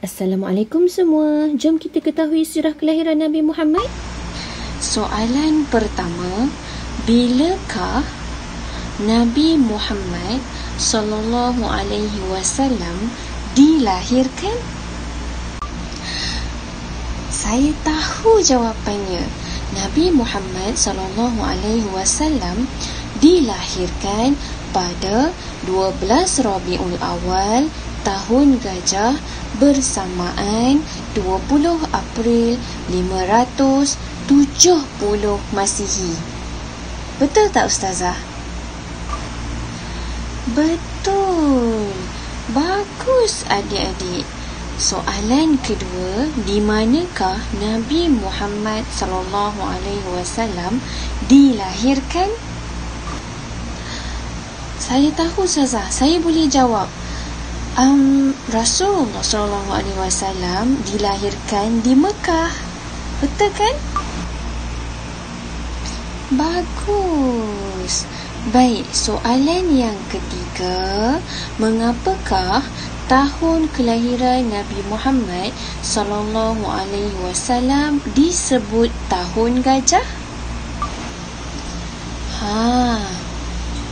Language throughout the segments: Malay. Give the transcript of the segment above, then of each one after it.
Assalamualaikum semua. Jom kita ketahui sirah kelahiran Nabi Muhammad. Soalan pertama, bilakah Nabi Muhammad sallallahu alaihi wasallam dilahirkan? Saya tahu jawapannya. Nabi Muhammad sallallahu alaihi wasallam dilahirkan pada 12 Rabiul Awal tahun Gajah bersamaan 20 April 570 Masihi. Betul tak Ustazah? Betul. Bagus adik-adik. Soalan kedua, di manakah Nabi Muhammad sallallahu alaihi wasallam dilahirkan? Saya tahu Ustazah, saya boleh jawab. Rasulullah sallallahu alaihi wasallam dilahirkan di Mekah. Betul kan? Bagus. Baik, soalan yang ketiga, mengapakah tahun kelahiran Nabi Muhammad sallallahu alaihi wasallam disebut tahun gajah?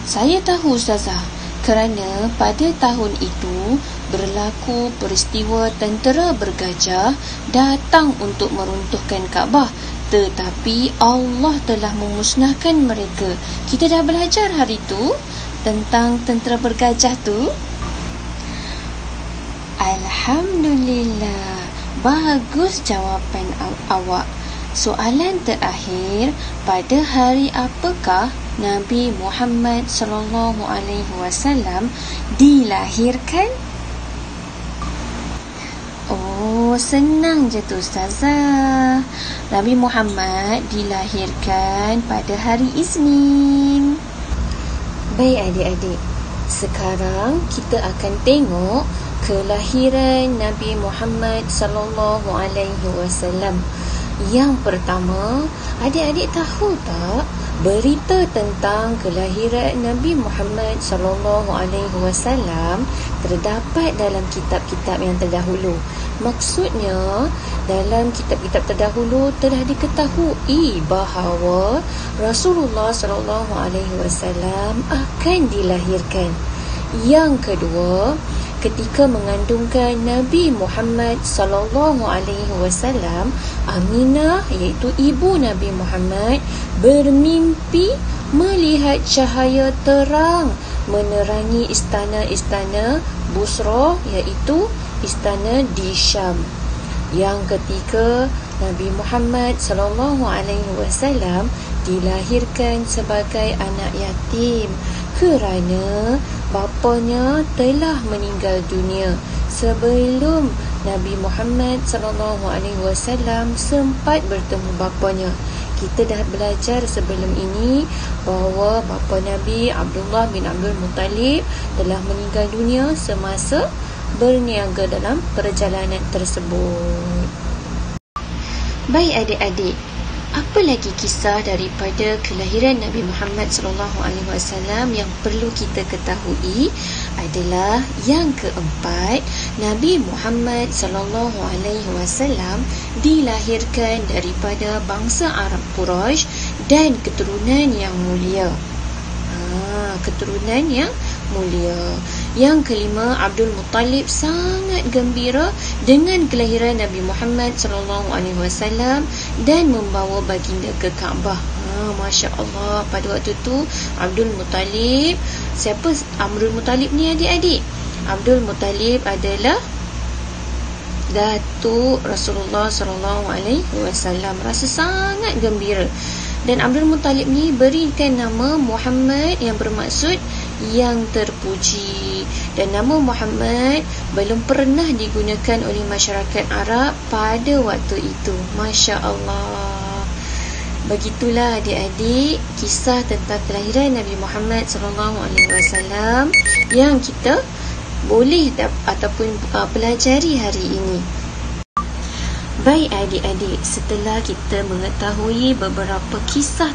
Saya tahu Ustazah. Kerana pada tahun itu berlaku peristiwa tentera bergajah datang untuk meruntuhkan Kaabah, tetapi Allah telah memusnahkan mereka. Kita dah belajar hari itu tentang tentera bergajah tu. Alhamdulillah. Bagus jawapan awak. Soalan terakhir, pada hari apakah Nabi Muhammad sallallahu alaihi wasallam dilahirkan? Oh, senang je tu Ustazah. Nabi Muhammad dilahirkan pada hari Isnin. Baik adik-adik, sekarang kita akan tengok kelahiran Nabi Muhammad sallallahu alaihi wasallam. Yang pertama, adik-adik tahu tak berita tentang kelahiran Nabi Muhammad sallallahu alaihi wasallam terdapat dalam kitab-kitab yang terdahulu. Maksudnya, dalam kitab-kitab terdahulu telah diketahui bahawa Rasulullah sallallahu alaihi wasallam akan dilahirkan. Yang kedua, ketika mengandungkan Nabi Muhammad sallallahu alaihi wasallam, Aminah iaitu ibu Nabi Muhammad bermimpi melihat cahaya terang menerangi istana-istana Busra iaitu istana di Syam. Yang ketiga, Nabi Muhammad sallallahu alaihi wasallam dilahirkan sebagai anak yatim kerana bapanya telah meninggal dunia sebelum Nabi Muhammad sallallahu alaihi wasallam sempat bertemu bapanya. Kita dah belajar sebelum ini bahawa bapa Nabi Abdullah bin Abdul Muttalib telah meninggal dunia semasa berniaga dalam perjalanan tersebut. Baik adik-adik, apa lagi kisah daripada kelahiran Nabi Muhammad sallallahu alaihi wasallam yang perlu kita ketahui adalah yang keempat, Nabi Muhammad sallallahu alaihi wasallam dilahirkan daripada bangsa Arab Quraisy dan keturunan yang mulia. Keturunan yang mulia. Yang kelima, Abdul Muttalib sangat gembira dengan kelahiran Nabi Muhammad sallallahu alaihi wasallam dan membawa baginda ke Kaabah. Masya Allah, pada waktu tu Abdul Muttalib, siapa Abdul Muttalib ni adik-adik? Abdul Muttalib adalah datuk Rasulullah sallallahu alaihi wasallam. Rasa sangat gembira. Dan Abdul Muttalib ni berikan nama Muhammad yang bermaksud yang terpuji. Dan nama Muhammad belum pernah digunakan oleh masyarakat Arab pada waktu itu. Masya Allah. Begitulah adik-adik kisah tentang kelahiran Nabi Muhammad SAW yang kita boleh ataupun pelajari hari ini. Baik adik-adik, setelah kita mengetahui beberapa kisah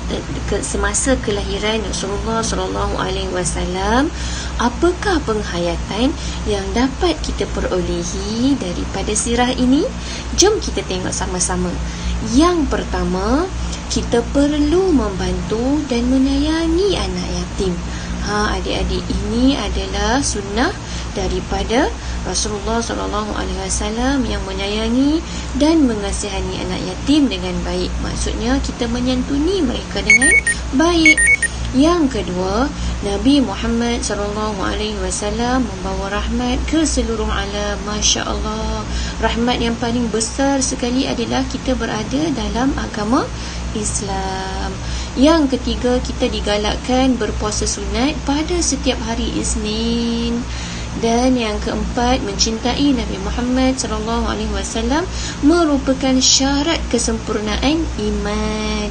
semasa kelahiran Rasulullah SAW, apakah penghayatan yang dapat kita perolehi daripada sirah ini? Jom kita tengok sama-sama. Yang pertama, kita perlu membantu dan menyayangi anak yatim. Adik-adik, ini adalah sunnah daripada Rasulullah SAW yang menyayangi dan mengasihani anak yatim dengan baik. Maksudnya kita menyantuni mereka dengan baik. Yang kedua, Nabi Muhammad SAW membawa rahmat ke seluruh alam. Masya Allah, rahmat yang paling besar sekali adalah kita berada dalam agama Islam. Yang ketiga, kita digalakkan berpuasa sunat pada setiap hari Isnin. Dan yang keempat, mencintai Nabi Muhammad SAW merupakan syarat kesempurnaan iman.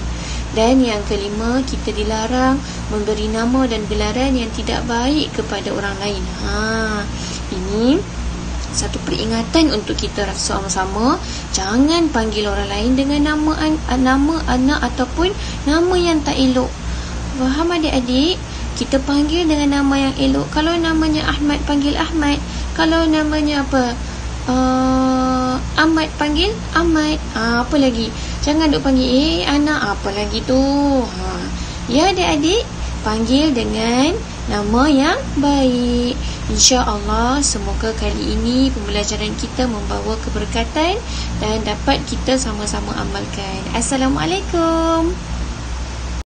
Dan yang kelima, kita dilarang memberi nama dan gelaran yang tidak baik kepada orang lain. Ini satu peringatan untuk kita sama-sama. Jangan panggil orang lain dengan nama anak ataupun nama yang tak elok. Faham adik-adik? Kita panggil dengan nama yang elok. Kalau namanya Ahmad, panggil Ahmad. Kalau namanya apa, Ahmad, panggil Ahmad. Apa lagi? Jangan duk panggil anak apa lagi tu. Ya adik-adik, panggil dengan nama yang baik. InsyaAllah, semoga kali ini pembelajaran kita membawa keberkatan dan dapat kita sama-sama amalkan. Assalamualaikum.